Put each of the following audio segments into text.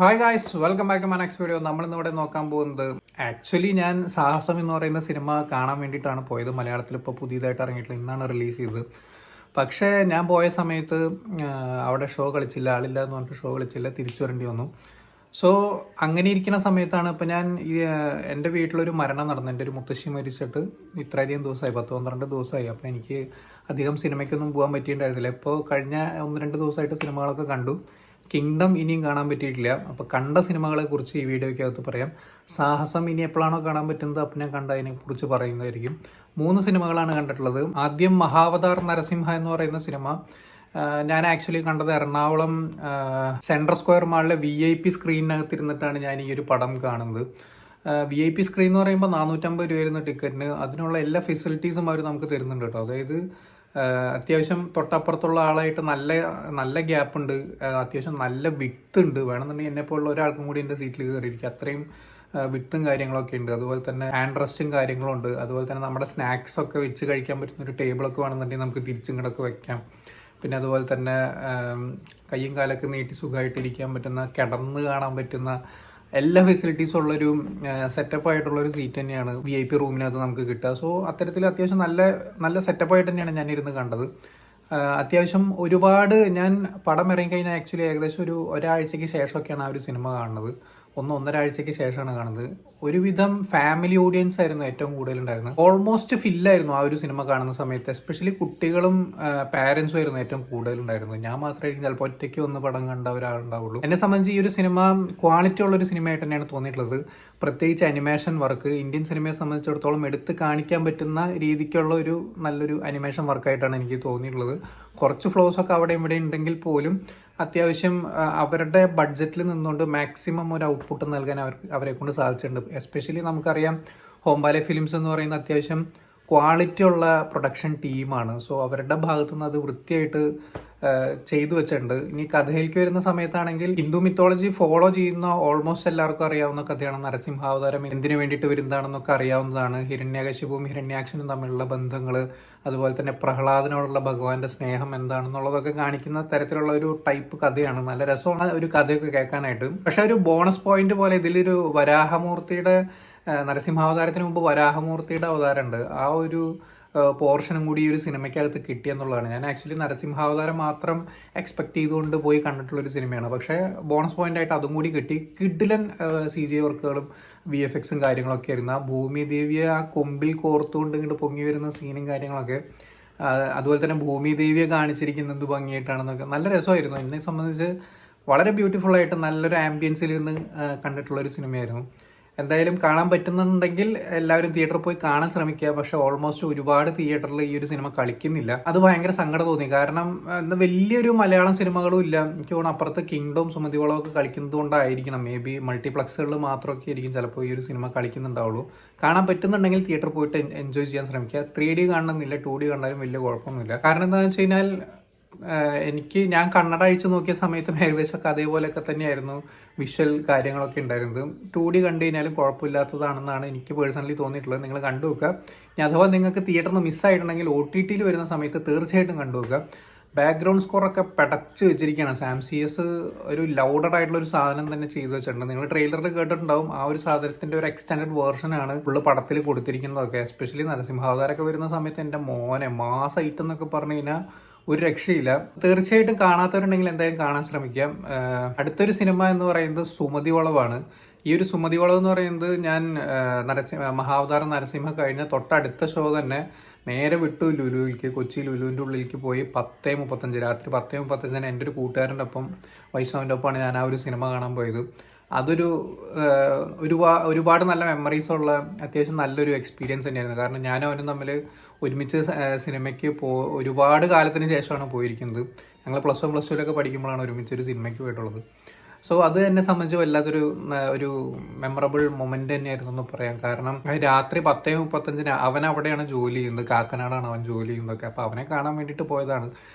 Hi guys, welcome back to my next video. നമ്മളിന്നിവിടെ നോക്കാൻ പോകുന്നത് ആക്ച്വലി ഞാൻ സാഹസം എന്ന് പറയുന്ന സിനിമ കാണാൻ വേണ്ടിയിട്ടാണ് പോയത്. മലയാളത്തിൽ ഇപ്പോൾ പുതിയതായിട്ട് ഇറങ്ങിയിട്ടുള്ള ഇന്നാണ് റിലീസ് ചെയ്തത്. പക്ഷേ ഞാൻ പോയ സമയത്ത് അവിടെ ഷോ കളിച്ചില്ല, ആളില്ല എന്ന് പറഞ്ഞിട്ട് ഷോ കളിച്ചില്ല, തിരിച്ചു വരേണ്ടി വന്നു. സോ അങ്ങനെ ഇരിക്കുന്ന സമയത്താണ് ഇപ്പം ഞാൻ എൻ്റെ വീട്ടിലൊരു മരണം നടന്നു. എൻ്റെ ഒരു മുത്തശ്ശി മരിച്ചിട്ട് ഇത്രയധികം ദിവസമായി, 10-12 ദിവസമായി. അപ്പോൾ എനിക്ക് അധികം സിനിമയ്ക്കൊന്നും പോകാൻ പറ്റിയിട്ടുണ്ടായിരുന്നില്ല. ഇപ്പോൾ കഴിഞ്ഞ 1-2 ദിവസമായിട്ട് സിനിമകളൊക്കെ കണ്ടു. കിങ്ഡം ഇനിയും കാണാൻ പറ്റിയിട്ടില്ല. അപ്പോൾ കണ്ട സിനിമകളെ കുറിച്ച് ഈ വീഡിയോയ്ക്കകത്ത് പറയാം. സാഹസം ഇനി എപ്പോഴാണോ കാണാൻ പറ്റുന്നത് അപ്പോൾ ഞാൻ കണ്ടതിനെ കുറിച്ച് പറയുന്നതായിരിക്കും. 3 സിനിമകളാണ് കണ്ടിട്ടുള്ളത്. ആദ്യം മഹാവതാർ നരസിംഹ എന്ന് പറയുന്ന സിനിമ ഞാൻ ആക്ച്വലി കണ്ടത് എറണാകുളം സെൻട്രൽ സ്ക്വയർ മാളിലെ VIP സ്ക്രീനിനകത്ത് ഇരുന്നിട്ടാണ് ഞാൻ ഈ ഒരു പടം കാണുന്നത്. VIP സ്ക്രീൻ എന്ന് പറയുമ്പോൾ 450 രൂപയായിരുന്നു ടിക്കറ്റിന്. അതിനുള്ള എല്ലാ ഫെസിലിറ്റീസും അവർ നമുക്ക് തരുന്നുണ്ട് കേട്ടോ. അതായത് അത്യാവശ്യം തൊട്ടപ്പുറത്തുള്ള ആളായിട്ട് നല്ല നല്ല ഗ്യാപ്പ് ഉണ്ട്, അത്യാവശ്യം നല്ല വിത്ത് ഉണ്ട്. വേണമെന്നുണ്ടെങ്കിൽ എന്നെപ്പോലുള്ള ഒരാൾക്കും കൂടി എൻ്റെ സീറ്റിൽ കയറിയിരിക്കും. അത്രയും വിത്തും കാര്യങ്ങളൊക്കെ ഉണ്ട്. അതുപോലെ തന്നെ ഹാൻഡ് റെസ്റ്റും കാര്യങ്ങളും ഉണ്ട്. അതുപോലെ തന്നെ നമ്മുടെ സ്നാക്സ് ഒക്കെ വെച്ച് കഴിക്കാൻ പറ്റുന്ന ഒരു ടേബിളൊക്കെ വേണമെന്നുണ്ടെങ്കിൽ നമുക്ക് തിരിച്ചും ഇങ്ങോട്ടൊക്കെ വെക്കാം. പിന്നെ അതുപോലെ തന്നെ കയ്യും കാലൊക്കെ നീട്ടി സുഖമായിട്ടിരിക്കാൻ പറ്റുന്ന, കിടന്ന് കാണാൻ പറ്റുന്ന എല്ലാ ഫെസിലിറ്റീസും ഉള്ളൊരു സെറ്റപ്പ് ആയിട്ടുള്ളൊരു സീറ്റ് തന്നെയാണ് VIP റൂമിനകത്ത് നമുക്ക് കിട്ടുക. സോ അത്തരത്തിൽ അത്യാവശ്യം നല്ല നല്ല സെറ്റപ്പായിട്ട് തന്നെയാണ് ഞാനിരുന്ന് കണ്ടത്. അത്യാവശ്യം ഒരുപാട് ഞാൻ പടം ഇറങ്ങിക്കഴിഞ്ഞാൽ ആക്ച്വലി ഏകദേശം ഒരാഴ്ചയ്ക്ക് ശേഷമൊക്കെയാണ് ആ ഒരു സിനിമ കാണുന്നത്. 1-1.5 ആഴ്ചയ്ക്ക് ശേഷമാണ് കാണുന്നത്. ഒരുവിധം ഫാമിലി ഓഡിയൻസ് ആയിരുന്നു ഏറ്റവും കൂടുതലുണ്ടായിരുന്നത്. ഓൾമോസ്റ്റ് ഫില്ലായിരുന്നു ആ ഒരു സിനിമ കാണുന്ന സമയത്ത്. എസ്പെഷ്യലി കുട്ടികളും പാരൻസും ആയിരുന്നു ഏറ്റവും കൂടുതലുണ്ടായിരുന്നത്. ഞാൻ മാത്രമായിരിക്കും ചിലപ്പോൾ ഒറ്റയ്ക്ക് ഒന്ന് പടം കണ്ട ഒരാളുണ്ടാവുള്ളൂ. എന്നെ സംബന്ധിച്ച് ഈ ഒരു സിനിമ ക്വാളിറ്റി ഉള്ളൊരു സിനിമയായിട്ട് തന്നെയാണ് തോന്നിയിട്ടുള്ളത്. പ്രത്യേകിച്ച് അനിമേഷൻ വർക്ക് ഇന്ത്യൻ സിനിമയെ സംബന്ധിച്ചിടത്തോളം എടുത്ത് കാണിക്കാൻ പറ്റുന്ന രീതിക്കുള്ള ഒരു നല്ലൊരു അനിമേഷൻ വർക്കായിട്ടാണ് എനിക്ക് തോന്നിയിട്ടുള്ളത്. കുറച്ച് ഫ്ലോസൊക്കെ അവിടെ ഇവിടെ ഉണ്ടെങ്കിൽ പോലും അത്യാവശ്യം അവരുടെ ബഡ്ജറ്റിൽ നിന്നുകൊണ്ട് മാക്സിമം ഒരു ഔട്ട്പുട്ട് നൽകാൻ അവരെ കൊണ്ട് സാധിച്ചിട്ടുണ്ട്. എസ്പെഷ്യലി നമുക്കറിയാം ഹോംബാലെ ഫിലിംസ് എന്ന് പറയുന്ന അത്യാവശ്യം ക്വാളിറ്റി ഉള്ള പ്രൊഡക്ഷൻ ടീമാണ്. സോ അവരുടെ ഭാഗത്തുനിന്ന് അത് വൃത്തിയായിട്ട് ചെയ്തു വെച്ചിട്ടുണ്ട്. ഇനി കഥയിലേക്ക് വരുന്ന സമയത്താണെങ്കിൽ ഹിന്ദു മിത്തോളജി ഫോളോ ചെയ്യുന്ന ഓൾമോസ്റ്റ് എല്ലാവർക്കും അറിയാവുന്ന കഥയാണ്. നരസിംഹാവതാരം എന്തിനു വേണ്ടിയിട്ട് വരുന്നതാണെന്നൊക്കെ അറിയാവുന്നതാണ്. ഹിരണ്യകശിപുവും ഹിരണ്യാക്ഷനും തമ്മിലുള്ള ബന്ധങ്ങൾ, അതുപോലെ തന്നെ പ്രഹ്ലാദനോടുള്ള ഭഗവാന്റെ സ്നേഹം എന്താണെന്നുള്ളതൊക്കെ കാണിക്കുന്ന തരത്തിലുള്ള ഒരു ടൈപ്പ് കഥയാണ്. നല്ല രസമാണ് ഒരു കഥയൊക്കെ കേൾക്കാനായിട്ട്. പക്ഷെ ഒരു ബോണസ് പോയിന്റ് പോലെ ഇതിലൊരു വരാഹമൂർത്തിയുടെ നരസിംഹാവതാരത്തിന് മുമ്പ് വരാഹമൂർത്തിയുടെ അവതാരമുണ്ട്. ആ ഒരു പോർഷനും കൂടി ഈ ഒരു സിനിമയ്ക്കകത്ത് കിട്ടിയെന്നുള്ളതാണ്. ഞാൻ ആക്ച്വലി നരസിംഹാവതാരം മാത്രം എക്സ്പെക്ട് ചെയ്തുകൊണ്ട് പോയി കണ്ടിട്ടുള്ളൊരു സിനിമയാണ്. പക്ഷേ ബോണസ് പോയിന്റ് ആയിട്ട് അതും കൂടി കിട്ടി. കിഡിലൻ CGI വർക്കുകളും VFXും കാര്യങ്ങളൊക്കെ ആയിരുന്നു. ആ ഭൂമി ദേവിയെ ആ കൊമ്പിൽ കോർത്തുകൊണ്ട് ഇങ്ങോട്ട് പൊങ്ങി വരുന്ന സീനും കാര്യങ്ങളൊക്കെ, അതുപോലെ തന്നെ ഭൂമി ദേവിയെ കാണിച്ചിരിക്കുന്നത് ഭംഗിയായിട്ടാണെന്നൊക്കെ നല്ല രസമായിരുന്നു. എന്നെ സംബന്ധിച്ച് വളരെ ബ്യൂട്ടിഫുൾ ആയിട്ട് നല്ലൊരു ആംബിയൻസിൽ നിന്ന് കണ്ടിട്ടുള്ളൊരു സിനിമയായിരുന്നു. എന്തായാലും കാണാൻ പറ്റുന്നുണ്ടെങ്കിൽ എല്ലാവരും തിയേറ്ററിൽ പോയി കാണാൻ ശ്രമിക്കുക. പക്ഷെ ഓൾമോസ്റ്റ് ഒരുപാട് തിയേറ്ററിൽ ഈ ഒരു സിനിമ കളിക്കുന്നില്ല. അത് ഭയങ്കര സങ്കടം തോന്നി. കാരണം വലിയൊരു മലയാളം സിനിമകളും ഇല്ല. എനിക്ക് തോന്നുന്നു അപ്പുറത്ത് കിങ്ഡം സുമതിവളം ഒക്കെ കളിക്കുന്നത് കൊണ്ടായിരിക്കണം. മേ ബി മൾട്ടിപ്ലക്സുകളിൽ മാത്രമൊക്കെ ആയിരിക്കും ചിലപ്പോൾ ഈ ഒരു സിനിമ കളിക്കുന്നുണ്ടാവുള്ളൂ. കാണാൻ പറ്റുന്നുണ്ടെങ്കിൽ തിയേറ്ററിൽ പോയിട്ട് എൻജോയ് ചെയ്യാൻ ശ്രമിക്കുക. 3D കാണണമെന്നില്ല, 2D കണ്ടാലും വലിയ കുഴപ്പമൊന്നുമില്ല. കാരണം എന്താണെന്ന് വെച്ച് കഴിഞ്ഞാൽ ഞാൻ കണ്ണട അഴിച്ചു നോക്കിയ സമയത്തും ഏകദേശമൊക്കെ അതേപോലെയൊക്കെ തന്നെയായിരുന്നു വിഷ്വൽ കാര്യങ്ങളൊക്കെ ഉണ്ടായിരുന്നത്. 2D കണ്ടു കഴിഞ്ഞാലും കുഴപ്പമില്ലാത്തതാണെന്നാണ് എനിക്ക് പേഴ്സണലി തോന്നിയിട്ടുള്ളത്. നിങ്ങൾ കണ്ടു നോക്കുക. ഇനി അഥവാ നിങ്ങൾക്ക് തിയേറ്ററിൽ നിന്ന് മിസ്സായിട്ടുണ്ടെങ്കിൽ OTTയിൽ വരുന്ന സമയത്ത് തീർച്ചയായിട്ടും കണ്ടു നോക്കുക. ബാക്ക്ഗ്രൗണ്ട് സ്കോറൊക്കെ പടച്ച് വെച്ചിരിക്കുകയാണ്. SamCS ഒരു ലൗഡഡ് ആയിട്ടുള്ള ഒരു സാധനം തന്നെ ചെയ്തു വെച്ചിട്ടുണ്ട്. നിങ്ങൾ ട്രെയിലറിൽ കേട്ടിട്ടുണ്ടാവും. ആ ഒരു സാധനത്തിന്റെ ഒരു എക്സ്റ്റൻഡഡ് വേർഷനാണ് ഫുള്ള് പടത്തിൽ കൊടുത്തിരിക്കുന്നതൊക്കെ. എസ്പെഷ്യലി നരസിംഹാവതാരമൊക്കെ വരുന്ന സമയത്ത് എൻ്റെ മോനെ മാസ് ഐറ്റം എന്നൊക്കെ പറഞ്ഞു കഴിഞ്ഞാൽ ഒരു രക്ഷയില്ല. തീർച്ചയായിട്ടും കാണാത്തവരുണ്ടെങ്കിൽ എന്തായാലും കാണാൻ ശ്രമിക്കാം. അടുത്തൊരു സിനിമ എന്ന് പറയുന്നത് സുമതി വളവാണ്. ഈ ഒരു സുമതി വളവ് എന്ന് പറയുന്നത് ഞാൻ മഹാവതാരം നരസിംഹ കഴിഞ്ഞ തൊട്ടടുത്ത ഷോ തന്നെ നേരെ വിട്ടു ലുലുവിലേക്ക്, കൊച്ചി ലുലുവിൻ്റെ ഉള്ളിലേക്ക് പോയി. 10:35 രാത്രി 10:35 എൻ്റെ ഒരു കൂട്ടുകാരൻ്റെ ഒപ്പം, വൈഷ്ണവിൻ്റെ ഒപ്പമാണ് ഞാൻ ആ ഒരു സിനിമ കാണാൻ പോയത്. അതൊരു ഒരുപാട് നല്ല മെമ്മറീസ് ഉള്ള അത്യാവശ്യം നല്ലൊരു എക്സ്പീരിയൻസ് തന്നെയായിരുന്നു. കാരണം ഞാനും അവനും തമ്മിൽ ഒരുമിച്ച് സിനിമയ്ക്ക് ഒരുപാട് കാലത്തിന് ശേഷമാണ് പോയിരിക്കുന്നത്. ഞങ്ങൾ +1 +2 പഠിക്കുമ്പോഴാണ് ഒരുമിച്ച് ഒരു സിനിമയ്ക്ക് പോയിട്ടുള്ളത്. സോ അത് എന്നെ സംബന്ധിച്ച് വല്ലാത്തൊരു ഒരു മെമ്മറബിൾ മൊമെന്റ് തന്നെയായിരുന്നു എന്ന് പറയാം. കാരണം രാത്രി 10:35 അവൻ അവിടെയാണ് ജോലി ചെയ്യുന്നത്, കാക്കനാടാണ് അവൻ ജോലി ചെയ്യുന്നതൊക്കെ. അപ്പോൾ അവനെ കാണാൻ വേണ്ടിയിട്ട് പോയതാണ്.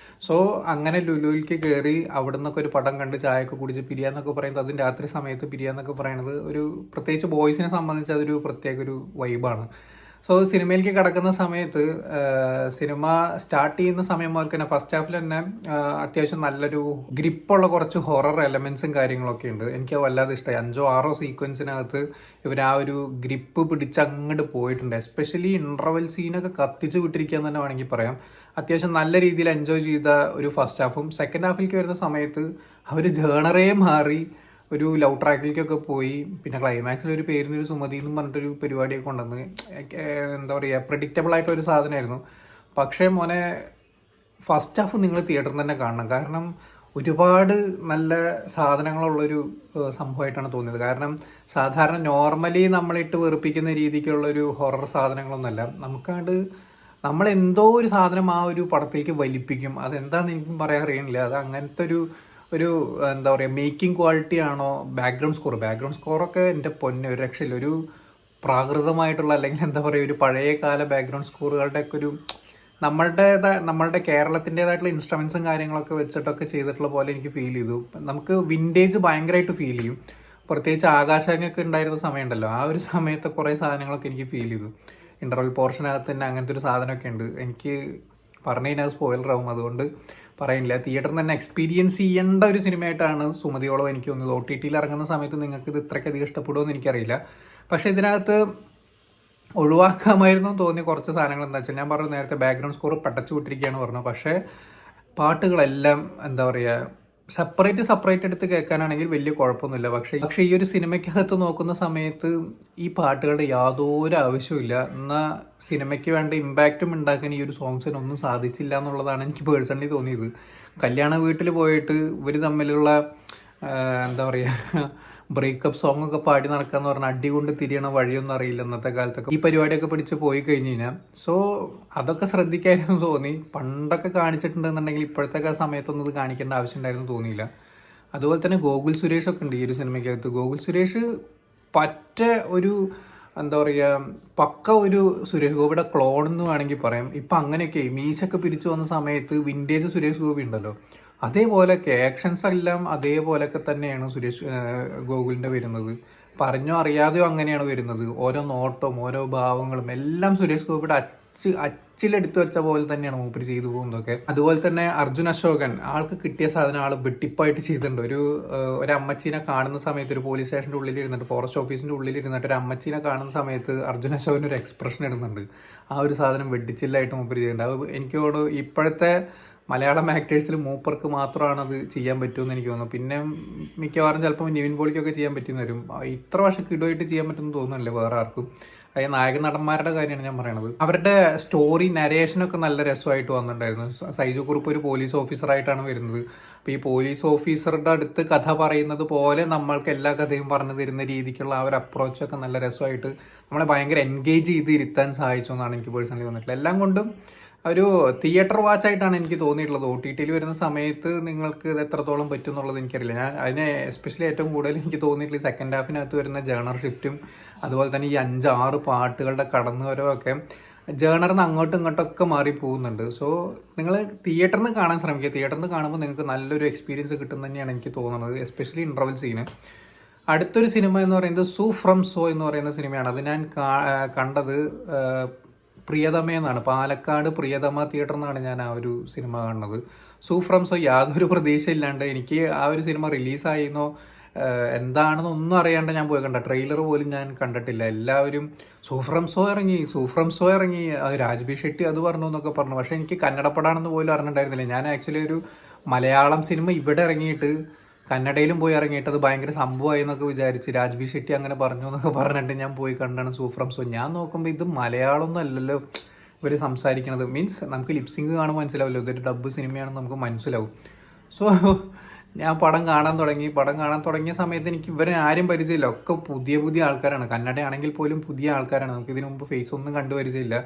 സോ അങ്ങനെ ലുലുവിലേക്ക് കയറി അവിടെ നിന്നൊക്കെ ഒരു പടം കണ്ട് ചായയൊക്കെ കുടിച്ച് പിരിയാന്നൊക്കെ പറയുന്നത്, അതും രാത്രി സമയത്ത് പിരിയാന്നൊക്കെ പറയുന്നത് ഒരു പ്രത്യേകിച്ച് ബോയ്സിനെ സംബന്ധിച്ച് അതൊരു പ്രത്യേക ഒരു വൈബാണ്. സോ സിനിമയിലേക്ക് കിടക്കുന്ന സമയത്ത് സിനിമ സ്റ്റാർട്ട് ചെയ്യുന്ന സമയം മുതൽ തന്നെ ഫസ്റ്റ് ഹാഫിൽ തന്നെ അത്യാവശ്യം നല്ലൊരു ഗ്രിപ്പുള്ള കുറച്ച് ഹൊറർ എലമെന്റ്സും കാര്യങ്ങളൊക്കെ ഉണ്ട്. എനിക്ക് വല്ലാതെ ഇഷ്ടമായി. 5-6 സീക്വൻസിനകത്ത് ഇവർ ആ ഒരു ഗ്രിപ്പ് പിടിച്ച് അങ്ങോട്ട് പോയിട്ടുണ്ട്. എസ്പെഷ്യലി ഇന്റർവെൽ സീനൊക്കെ കത്തിച്ച് വിട്ടിരിക്കുക എന്ന് തന്നെ വേണമെങ്കിൽ പറയാം. അത്യാവശ്യം നല്ല രീതിയിൽ എൻജോയ് ചെയ്ത ഒരു ഫസ്റ്റ് ഹാഫും. സെക്കൻഡ് ഹാഫിലേക്ക് വരുന്ന സമയത്ത് അവർ ജേണറേ മാറി ഒരു ലവ് ട്രാക്കിലേക്കൊക്കെ പോയി. പിന്നെ ക്ലൈമാക്സിൽ ഒരു പേരിനൊരു സുമതി എന്ന് പറഞ്ഞിട്ടൊരു പരിപാടിയൊക്കെ കൊണ്ടുവന്ന് എന്താ പറയുക, പ്രെഡിക്റ്റബിൾ ആയിട്ടൊരു സാധനമായിരുന്നു. പക്ഷേ മോനെ ഫസ്റ്റ് ഹാഫ് നിങ്ങൾ തിയേറ്ററിൽ തന്നെ കാണണം. കാരണം ഒരുപാട് നല്ല സാധനങ്ങളുള്ളൊരു സംഭവമായിട്ടാണ് തോന്നിയത്. കാരണം സാധാരണ നോർമലി നമ്മളിട്ട് വെറുപ്പിക്കുന്ന രീതിക്കുള്ളൊരു ഹൊറർ സാധനങ്ങളൊന്നുമല്ല. നമുക്കത് നമ്മളെന്തോ ഒരു സാധനം ആ ഒരു പടത്തിലേക്ക് വലിപ്പിക്കും. അതെന്താണെന്ന് എനിക്കും പറയാൻ അറിയണില്ല. അത് അങ്ങനത്തെ ഒരു എന്താ പറയുക, മേക്കിംഗ് ക്വാളിറ്റി ആണോ, ബാക്ക്ഗ്രൗണ്ട് സ്കോറൊക്കെ എൻ്റെ പൊന്നെ ഒരു രക്ഷയില്ല. ഒരു പ്രാകൃതമായിട്ടുള്ള അല്ലെങ്കിൽ എന്താ പറയുക, ഒരു പഴയ കാല ബാക്ക്ഗ്രൗണ്ട് സ്കോറുകളുടെ ഒക്കെ ഒരു നമ്മളുടെ കേരളത്തിൻ്റെതായിട്ടുള്ള ഇൻസ്ട്രുമെൻസും കാര്യങ്ങളൊക്കെ വെച്ചിട്ടൊക്കെ ചെയ്തിട്ടുള്ള പോലെ എനിക്ക് ഫീൽ ചെയ്തു. നമുക്ക് വിൻറ്റേജ് ഭയങ്കരമായിട്ട് ഫീൽ ചെയ്യും. പ്രത്യേകിച്ച് ആകാശങ്ങൊക്കെ ഉണ്ടായിരുന്ന സമയമുണ്ടല്ലോ, ആ ഒരു സമയത്ത് കുറേ സാധനങ്ങളൊക്കെ എനിക്ക് ഫീൽ ചെയ്തു. ഇൻ്റർവൽ പോർഷനകത്ത് തന്നെ അങ്ങനത്തെ ഒരു സാധനമൊക്കെ ഉണ്ട്. എനിക്ക് പറഞ്ഞു കഴിഞ്ഞാൽ സ്പോയിലർ ആവും, അതുകൊണ്ട് പറയുന്നില്ല. തിയേറ്ററിൽ തന്നെ എക്സ്പീരിയൻസ് ചെയ്യേണ്ട ഒരു സിനിമയായിട്ടാണ് സുമതിയോളം എനിക്ക് തോന്നുന്നത്. OTT-യിൽ ഇറങ്ങുന്ന സമയത്ത് നിങ്ങൾക്ക് ഇത് ഇത്രയ്ക്കധികം ഇഷ്ടപ്പെടുമെന്ന് എനിക്കറിയില്ല. പക്ഷേ ഇതിനകത്ത് ഒഴിവാക്കാമായിരുന്നു തോന്നിയ കുറച്ച് സാധനങ്ങൾ എന്താ വെച്ചാൽ, ഞാൻ പറഞ്ഞു നേരത്തെ ബാക്ക്ഗ്രൗണ്ട് സ്കോർ പടച്ചു വിട്ടിരിക്കുകയാണ് പറഞ്ഞു. പക്ഷേ പാട്ടുകളെല്ലാം എന്താ പറയുക, സെപ്പറേറ്റ് എടുത്ത് കേൾക്കാനാണെങ്കിൽ വലിയ കുഴപ്പമൊന്നുമില്ല. പക്ഷേ ഈ ഒരു സിനിമയ്ക്കകത്ത് നോക്കുന്ന സമയത്ത് ഈ പാട്ടുകളുടെ യാതൊരു ആവശ്യമില്ല. എന്നാൽ സിനിമയ്ക്ക് വേണ്ട ഇമ്പാക്റ്റും ഉണ്ടാക്കാൻ ഈ ഒരു സോങ്സിനൊന്നും സാധിച്ചില്ല എന്നുള്ളതാണ് എനിക്ക് പേഴ്സണലി തോന്നിയത്. കല്യാണ വീട്ടിൽ പോയിട്ട് ഇവർ തമ്മിലുള്ള എന്താ പറയുക, ബ്രേക്കപ്പ് സോങ് ഒക്കെ പാടി നടക്കാന്ന് പറഞ്ഞാൽ അടി കൊണ്ട് തിരിയണ വഴിയൊന്നും അറിയില്ല ഇന്നത്തെ കാലത്തൊക്കെ. ഈ പരിപാടിയൊക്കെ പിടിച്ച് പോയി കഴിഞ്ഞ് കഴിഞ്ഞാൽ സോ അതൊക്കെ ശ്രദ്ധിക്കായിരുന്നു തോന്നി. പണ്ടൊക്കെ കാണിച്ചിട്ടുണ്ടെന്നുണ്ടെങ്കിൽ ഇപ്പോഴത്തെ സമയത്തൊന്നും ഇത് കാണിക്കേണ്ട ആവശ്യം ഉണ്ടായിരുന്നു തോന്നിയില്ല. അതുപോലെ തന്നെ ഗോകുൽ സുരേഷ് ഒക്കെ ഉണ്ട് ഈ ഒരു സിനിമയ്ക്കകത്ത്. ഗോകുൽ സുരേഷ് പറ്റ ഒരു എന്താ പറയുക, പക്ക ഒരു സുരേഷ് ഗോപിയുടെ ക്ലോൺ എന്ന് വേണമെങ്കിൽ പറയാം. ഇപ്പം അങ്ങനെയൊക്കെ മീശൊക്കെ പിരിച്ചു വന്ന സമയത്ത് വിൻറ്റേജ് സുരേഷ് ഗോപി ഉണ്ടല്ലോ, അതേപോലെയൊക്കെ ആക്ഷൻസ് എല്ലാം അതേപോലെയൊക്കെ തന്നെയാണ് ഗോകുലിൻ്റെ വരുന്നത്. പറഞ്ഞോ അറിയാതെയോ അങ്ങനെയാണ് വരുന്നത്. ഓരോ നോട്ടവും ഓരോ ഭാവങ്ങളും എല്ലാം സുരേഷ് ഗോപിയുടെ അച്ചിലെടുത്തു വെച്ച പോലെ തന്നെയാണ് മൂപ്പര് ചെയ്തു പോകുന്നതൊക്കെ. അതുപോലെ തന്നെ അർജുൻ അശോകൻ, ആൾക്ക് കിട്ടിയ സാധനം ആൾ വെട്ടിപ്പായിട്ട് ചെയ്തിട്ടുണ്ട്. ഒരു അമ്മച്ചീനെ കാണുന്ന സമയത്ത്, ഒരു പോലീസ് സ്റ്റേഷൻ്റെ ഉള്ളിൽ ഇരുന്നിട്ട്, ഫോറസ്റ്റ് ഓഫീസിൻ്റെ ഉള്ളിൽ ഇരുന്നിട്ട് ഒരു അമ്മച്ചീനെ കാണുന്ന സമയത്ത് അർജുൻ അശോകൻ ഒരു എക്സ്പ്രഷൻ ഇടുന്നുണ്ട്. ആ ഒരു സാധനം വെട്ടിച്ചില്ലായിട്ട് മൂപ്പര് ചെയ്യുന്നുണ്ട്. അത് എനിക്ക് തോന്നുന്നു ഇപ്പോഴത്തെ മലയാളം ആക്ടേഴ്സിൽ മൂപ്പർക്ക് മാത്രമാണ് അത് ചെയ്യാൻ പറ്റുമെന്ന് എനിക്ക് തോന്നുന്നു. പിന്നെ മിക്കവാറും ചിലപ്പോൾ നിവിൻ പോളിക്കൊക്കെ ചെയ്യാൻ പറ്റുന്ന വരും. ഇത്ര വർഷം കിടുവായിട്ട് ചെയ്യാൻ പറ്റുമെന്ന് തോന്നുന്നില്ല വേറെ ആർക്കും. അതായത് നായക നടന്മാരുടെ കാര്യമാണ് ഞാൻ പറയണത്. അവരുടെ സ്റ്റോറി നരേഷനൊക്കെ നല്ല രസമായിട്ട് വന്നിട്ടുണ്ടായിരുന്നു. സൈജു കുറുപ്പ് ഒരു പോലീസ് ഓഫീസറായിട്ടാണ് വരുന്നത്. അപ്പോൾ ഈ പോലീസ് ഓഫീസറുടെ അടുത്ത് കഥ പറയുന്നത് പോലെ നമ്മൾക്ക് എല്ലാ കഥയും പറഞ്ഞു തരുന്ന രീതിക്കുള്ള ആ ഒരു അപ്രോച്ചൊക്കെ നല്ല രസമായിട്ട് നമ്മളെ ഭയങ്കര എൻഗേജ് ചെയ്ത് ഇരുത്താൻ സഹായിച്ചു എന്നാണ് എനിക്ക് പേഴ്സണലി തോന്നിയിട്ടുള്ളത്. എല്ലാം കൊണ്ടും ഒരു തിയേറ്റർ വാച്ചായിട്ടാണ് എനിക്ക് തോന്നിയിട്ടുള്ളത്. OTT-യിൽ വരുന്ന സമയത്ത് നിങ്ങൾക്ക് ഇത് എത്രത്തോളം പറ്റും എന്നുള്ളത് എനിക്കറിയില്ല. ഞാൻ അതിനെ എസ്പെഷ്യലി ഏറ്റവും കൂടുതൽ എനിക്ക് തോന്നിയിട്ടുള്ള സെക്കൻഡ് ഹാഫിനകത്ത് വരുന്ന ജേണർ ഷിഫ്റ്റും അതുപോലെ തന്നെ ഈ 5-6 പാട്ടുകളുടെ കടന്നുവരവൊക്കെ ജേണറിൽ നിന്ന് അങ്ങോട്ടും ഇങ്ങോട്ടൊക്കെ മാറി പോകുന്നുണ്ട്. സോ നിങ്ങൾ തിയേറ്ററിൽ നിന്ന് കാണാൻ ശ്രമിക്കുക. തിയേറ്ററിൽ നിന്ന് കാണുമ്പോൾ നിങ്ങൾക്ക് നല്ലൊരു എക്സ്പീരിയൻസ് കിട്ടും തന്നെയാണ് എനിക്ക് തോന്നുന്നത്, എസ്പെഷ്യലി ഇൻ്റർവൽ സീന്. അടുത്തൊരു സിനിമ എന്ന് പറയുന്നത് സൂ ഫ്രം സോ എന്ന് പറയുന്ന സിനിമയാണ്. അത് ഞാൻ കണ്ടത് പ്രിയതമ എന്നാണ്, പാലക്കാട് പ്രിയതമ തിയേറ്റർ എന്നാണ് ഞാൻ ആ ഒരു സിനിമ കാണുന്നത്. സൂ ഫ്രം സോ യാതൊരു പ്രതീക്ഷയില്ലാണ്ട്, എനിക്ക് ആ ഒരു സിനിമ റിലീസായിരുന്നോ എന്താണെന്നൊന്നും അറിയാണ്ട് ഞാൻ പോയി കണ്ട, ട്രെയിലർ പോലും ഞാൻ കണ്ടിട്ടില്ല. എല്ലാവരും സൂ ഫ്രം സോ ഇറങ്ങി അത് രാജ്ബി ഷെട്ടി അത് പറഞ്ഞു എന്നൊക്കെ പറഞ്ഞു. പക്ഷേ എനിക്ക് കന്നഡപ്പടാണെന്ന് പോലും അറിഞ്ഞിട്ടുണ്ടായിരുന്നില്ല. ഞാൻ ആക്ച്വലി ഒരു മലയാളം സിനിമ ഇവിടെ ഇറങ്ങിയിട്ട് കന്നഡയിലും പോയി ഇറങ്ങിയിട്ട് അത് ഭയങ്കര സംഭവമായി എന്നൊക്കെ വിചാരിച്ച് രാജ്ബി ഷെട്ടി അങ്ങനെ പറഞ്ഞു എന്നൊക്കെ പറഞ്ഞിട്ട് ഞാൻ പോയി കണ്ടാണ് സൂ ഫ്രം സോ. ഞാൻ നോക്കുമ്പോൾ ഇത് മലയാളമൊന്നും അല്ലല്ലോ ഇവർ സംസാരിക്കണത്. മീൻസ് നമുക്ക് ലിപ്സിങ് കാണുമ്പോൾ മനസ്സിലാവില്ല, ഇതൊരു ഡബ്ബ് സിനിമയാണെന്ന് നമുക്ക് മനസ്സിലാവും. സോ ഞാൻ പടം കാണാൻ തുടങ്ങിയ സമയത്ത് എനിക്ക് ഇവരെ ആരും പരിചയമില്ല. ഒക്കെ പുതിയ ആൾക്കാരാണ്. കന്നഡയാണെങ്കിൽ പോലും പുതിയ ആൾക്കാരാണ്. നമുക്ക് ഇതിനു മുമ്പ് ഫേസ് ഒന്നും കണ്ടു പരിചയമില്ല.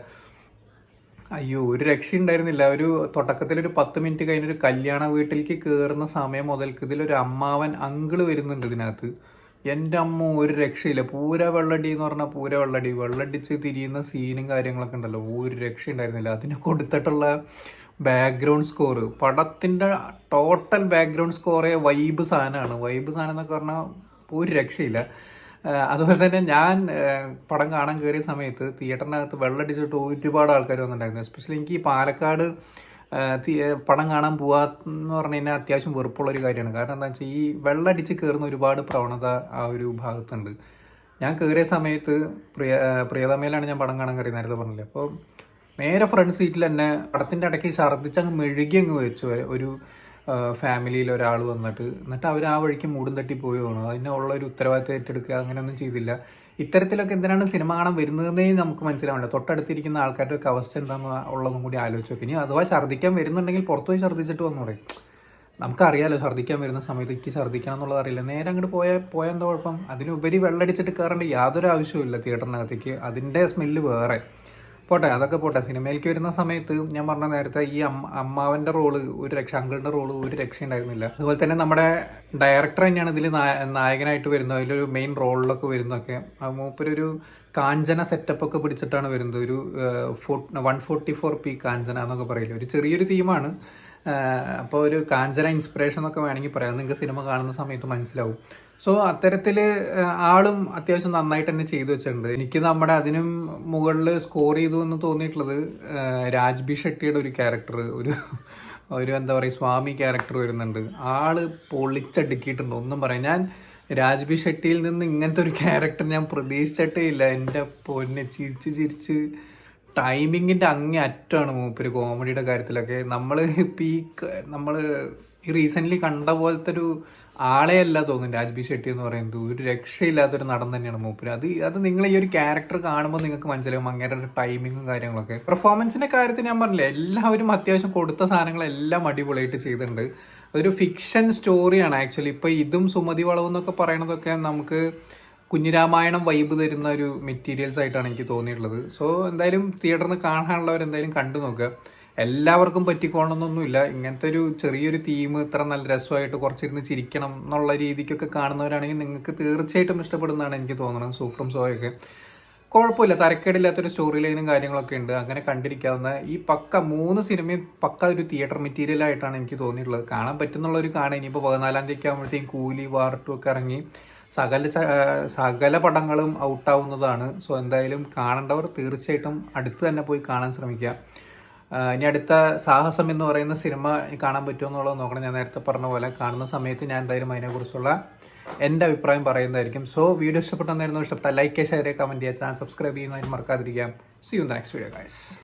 അയ്യോ, ഒരു രക്ഷയുണ്ടായിരുന്നില്ല. ഒരു തുടക്കത്തിലൊരു 10 മിനിറ്റ് കഴിഞ്ഞൊരു കല്യാണ വീട്ടിലേക്ക് കയറുന്ന സമയം മുതൽക്ക് ഇതിലൊരു അമ്മാവൻ അങ്കിള് വരുന്നുണ്ട് ഇതിനകത്ത്. എൻ്റെ അമ്മ ഒരു രക്ഷയില്ല. പൂര വെള്ളടി എന്ന് പറഞ്ഞാൽ പൂര വെള്ളടിച്ച് തിരിയുന്ന സീനും കാര്യങ്ങളൊക്കെ ഉണ്ടല്ലോ, ഒരു രക്ഷയുണ്ടായിരുന്നില്ല. അതിന് കൊടുത്തിട്ടുള്ള ബാക്ക്ഗ്രൗണ്ട് സ്കോർ, പടത്തിൻ്റെ ടോട്ടൽ ബാക്ക്ഗ്രൗണ്ട് സ്കോറേ വൈബ് സാധനമാണ്. വൈബ് സാധനം എന്നൊക്കെ പറഞ്ഞാൽ ഒരു രക്ഷയില്ല. അതുപോലെ തന്നെ ഞാൻ പടം കാണാൻ കയറിയ സമയത്ത് തിയേറ്ററിനകത്ത് വെള്ളമടിച്ചിട്ട് ഒരുപാട് ആൾക്കാർ വന്നിട്ടുണ്ടായിരുന്നു. എസ്പെഷ്യലി എനിക്ക് ഈ പാലക്കാട് പടം കാണാൻ പോവാന്ന് പറഞ്ഞു കഴിഞ്ഞാൽ അത്യാവശ്യം വെറുപ്പുള്ളൊരു കാര്യമാണ്. കാരണം എന്താ വെച്ചാൽ ഈ വെള്ളമടിച്ച് കയറുന്ന ഒരുപാട് പ്രവണത ആ ഒരു ഭാഗത്തുണ്ട്. ഞാൻ കയറിയ സമയത്ത് പ്രിയതമയിലാണ് ഞാൻ പടം കാണാൻ കയറി, നേരത്തെ പറഞ്ഞില്ലേ. അപ്പോൾ നേരെ ഫ്രണ്ട് സീറ്റിൽ തന്നെ പടത്തിൻ്റെ ഇടയ്ക്ക് ഛർദ്ദിച്ച് അങ്ങ് മെഴുകി അങ്ങ് വെച്ചു ഒരു ഫാമിലിയിൽ ഒരാൾ വന്നിട്ട്. എന്നിട്ട് അവർ ആ വഴിക്ക് മൂടും തട്ടി പോയി വേണം. അതിനുള്ള ഒരു ഉത്തരവാദിത്തം ഏറ്റെടുക്കുക അങ്ങനെയൊന്നും ചെയ്തില്ല. ഇത്തരത്തിലൊക്കെ എന്തിനാണ് സിനിമ കാണാൻ വരുന്നതെന്നേ നമുക്ക് മനസ്സിലാവില്ല. തൊട്ടടുത്തിരിക്കുന്ന ആൾക്കാരുടെ ഒക്കെ അവസ്ഥ എന്താണെന്ന് ഉള്ളതും കൂടി ആലോചിച്ച് നോക്കി. ഇനി അഥവാ ഛർദ്ദിക്കാൻ വരുന്നുണ്ടെങ്കിൽ പുറത്തു പോയി ഛർദ്ദിച്ചിട്ട് വന്നൂടെ. നമുക്കറിയാലോ ഛർദ്ദിക്കാൻ വരുന്ന സമയത്ത് എനിക്ക് ഛർദ്ദിക്കണം എന്നുള്ളത് അറിയില്ല. നേരെ അങ്ങോട്ട് പോയാൽ എന്താ കുഴപ്പം? അതിനുപരി വെള്ളടിച്ചിട്ട് കയറേണ്ട യാതൊരു ആവശ്യമില്ല തിയേറ്ററിനകത്തേക്ക്. അതിൻ്റെ സ്മെല്ല് വേറെ. പോട്ടെ, അതൊക്കെ പോട്ടെ. സിനിമയിലേക്ക് വരുന്ന സമയത്ത് ഞാൻ പറഞ്ഞ നേരത്തെ ഈ അമ്മാവൻ്റെ റോള് ഒരു രക്ഷ, അങ്കിളിൻ്റെ റോള് ഒരു രക്ഷ ഉണ്ടായിരുന്നില്ല. അതുപോലെ തന്നെ നമ്മുടെ ഡയറക്ടർ തന്നെയാണ് ഇതിൽ നായകനായിട്ട് വരുന്നത്. അതിലൊരു മെയിൻ റോളിലൊക്കെ വരുന്നതൊക്കെ മൂപ്പരൊരു കാഞ്ചന സെറ്റപ്പ് ഒക്കെ പിടിച്ചിട്ടാണ് വരുന്നത്. ഒരു 144p കാഞ്ചന എന്നൊക്കെ പറയില്ല, ഒരു ചെറിയൊരു തീമാണ്. അപ്പോൾ ഒരു കാഞ്ചന ഇൻസ്പിറേഷൻ എന്നൊക്കെ വേണമെങ്കിൽ പറയാം. നിങ്ങൾക്ക് സിനിമ കാണുന്ന സമയത്ത് മനസ്സിലാവും. സോ അത്തരത്തിൽ ആളും അത്യാവശ്യം നന്നായിട്ട് തന്നെ ചെയ്തു വെച്ചിട്ടുണ്ട്. എനിക്ക് നമ്മുടെ അതിനും മുകളിൽ സ്കോർ ചെയ്തു എന്ന് തോന്നിയിട്ടുള്ളത് രാജ്ബി ഷെട്ടിയുടെ ഒരു ക്യാരക്ടർ, ഒരു എന്താ പറയുക സ്വാമി ക്യാരക്ടർ വരുന്നുണ്ട്. ആള് പൊളിച്ചടുക്കിയിട്ടുണ്ട്, ഒന്നും പറയാം. ഞാൻ രാജ്ബി ഷെട്ടിയിൽ നിന്ന് ഇങ്ങനത്തെ ഒരു ക്യാരക്ടർ ഞാൻ പ്രതീക്ഷിച്ചിട്ടേ ഇല്ല. എൻ്റെ പൊന്നെ ചിരിച്ച് ടൈമിങ്ങിൻ്റെ അങ്ങേ അറ്റമാണ് മൂപ്പര് കോമഡിയുടെ കാര്യത്തിലൊക്കെ. നമ്മൾ ഈ റീസെൻ്റ്ലി കണ്ട പോലത്തെ ഒരു ആളെ അല്ല തോന്നുന്നു രാജ്ബി ഷെട്ടി എന്ന് പറയുന്നത്. ഒരു രക്ഷയില്ലാത്തൊരു നടൻ തന്നെയാണ് മൂപ്പര്. അത് നിങ്ങൾ ഈ ഒരു ക്യാരക്ടർ കാണുമ്പോൾ നിങ്ങൾക്ക് മനസ്സിലാവും അങ്ങേരുടെ ടൈമിങ്ങും കാര്യങ്ങളൊക്കെ. പെർഫോമൻസിൻ്റെ കാര്യത്തിൽ ഞാൻ പറഞ്ഞില്ല, എല്ലാവരും അത്യാവശ്യം കൊടുത്ത സാധനങ്ങളെല്ലാം അടിപൊളിയായിട്ട് ചെയ്തിട്ടുണ്ട്. അതൊരു ഫിക്ഷൻ സ്റ്റോറിയാണ് ആക്ച്വലി. ഇപ്പോൾ ഇതും സുമതി വളവ് എന്നൊക്കെ പറയണതൊക്കെ നമുക്ക് കുഞ്ഞിരാമായണം വൈബ് തരുന്ന ഒരു മെറ്റീരിയൽസ് ആയിട്ടാണ് എനിക്ക് തോന്നിയിട്ടുള്ളത്. സോ എന്തായാലും തിയേറ്ററിൽ നിന്ന് കാണാനുള്ളവർ എന്തായാലും കണ്ടു നോക്കുക. എല്ലാവർക്കും പറ്റിക്കോണമെന്നൊന്നുമില്ല. ഇങ്ങനത്തെ ഒരു ചെറിയൊരു തീം ഇത്ര നല്ല രസമായിട്ട് കുറച്ചിരുന്ന് ചിരിക്കണം എന്നുള്ള രീതിക്കൊക്കെ കാണുന്നവരാണെങ്കിൽ നിങ്ങൾക്ക് തീർച്ചയായിട്ടും ഇഷ്ടപ്പെടുന്നതാണ് എനിക്ക് തോന്നുന്നത്. സൂഫ്രം സോയൊക്കെ കുഴപ്പമില്ല, തരക്കേടില്ലാത്തൊരു സ്റ്റോറി ലൈനും കാര്യങ്ങളൊക്കെ ഉണ്ട്. അങ്ങനെ കണ്ടിരിക്കാവുന്ന ഈ 3 സിനിമയും ഒരു തിയേറ്റർ മെറ്റീരിയൽ ആയിട്ടാണ് എനിക്ക് തോന്നിയിട്ടുള്ളത്. കാണാൻ പറ്റുന്നുള്ളൊരു കാണാൻ. ഇനിയിപ്പോൾ 14 തീയതിക്ക് ആകുമ്പോഴത്തേക്കും കൂലി, വാർ 2 ഒക്കെ ഇറങ്ങി സകല പടങ്ങളും ഔട്ടാവുന്നതാണ്. സോ എന്തായാലും കാണേണ്ടവർ തീർച്ചയായിട്ടും അടുത്ത് തന്നെ പോയി കാണാൻ ശ്രമിക്കുക. ഇനി അടുത്ത സാഹസം എന്ന് പറയുന്ന സിനിമ കാണാൻ പറ്റുമോ എന്നുള്ളത് നോക്കണം. ഞാൻ നേരത്തെ പറഞ്ഞ പോലെ കാണുന്ന സമയത്ത് ഞാൻ എന്തായാലും അതിനെക്കുറിച്ചുള്ള എൻ്റെ അഭിപ്രായം പറയുന്നതായിരിക്കും. സോ വീഡിയോ ഇഷ്ടപ്പെട്ടെന്നായിരുന്നു. ഇഷ്ടപ്പെട്ട ലൈക്ക്, ഷെയർ, കമൻറ്റ് ചെയ്യുക, ചാനൽ സബ്സ്ക്രൈബ് ചെയ്യുന്നതിന് മറക്കാതിരിക്കാം. See you in the next video guys.